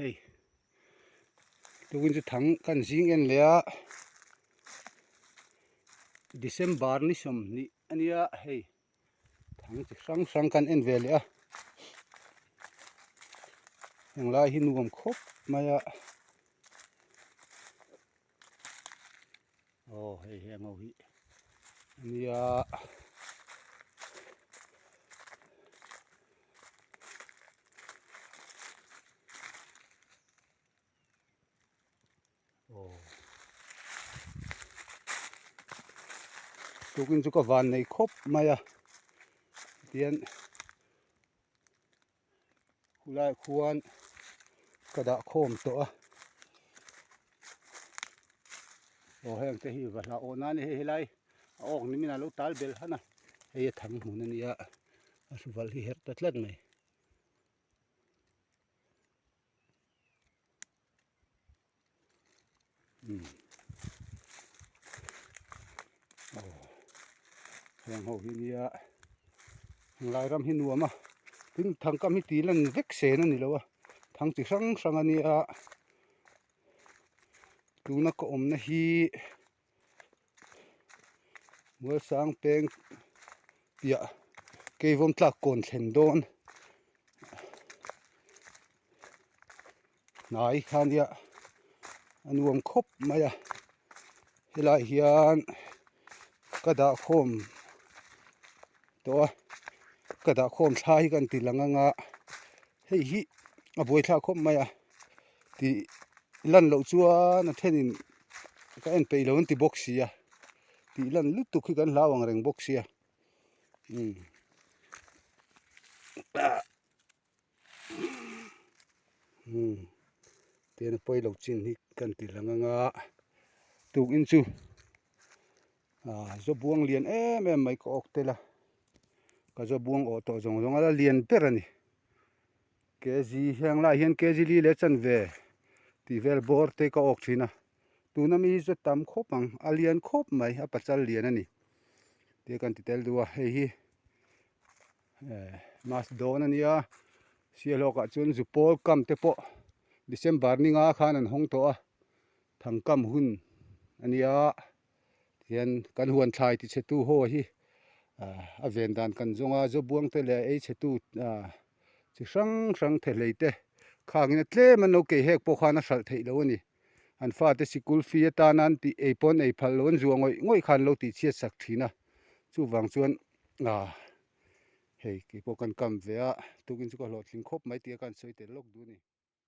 hei tukin chu thang kan zing en lea December ni som ni ania hei thang chi sang kan en ve lea yang lai hi nuam khop maya hei heng ho hi ania tukin chu ka van nei khop maya tian hulai khuan kada khom to a heng te hi va la o na ni he lai ong ni mina lo tal bel hana hei thang hun ania asuwal hi her tatlat mai heng ho hi nia lai ram hi nuama tin thang kam hi ti lan vek se na ni lo a thang chi sang ania tuna ko om na hi mual sang peng pia ke vom tlak kon thlen don nai khania anuam khop maya helai hian kada khom to kada khom thai kan ti langanga hei hi a boi thla khop maya ti lan lo chuan a thenin ka en pe lo ti box sia ti lan lut tu khi kan lawang reng box sia ten poi lo chin hi kan ti langanga tu in chu zo buang lian em mai ko ok tela ka zo buang o to zong ala lian per ani kg hang la hian kg li le chan ve ti vel bor te ka ok thina tuna mi zo tam khopang alian khop mai a pachal lian ani te kan ti tel duwa hei hi mas don ania sialo ka chun zupol kam te po December ni nga khan an hong to a thang kam hun ania hian kan huan thlai ti chetu ho hi a ven dan kan zonga zo buang te le ei chetu chi sang the leite khangin tle man no ke hek po khana sal thei lo ani an fa te sikul fi ta nan ti ei pon ei phal lon zuangoi ngoi khan lo ti chiat sak thina chu wang chuan hei ki po kan kam ve a tukin chu ka hlawh thling khop mai ti kan soi tel lok du ni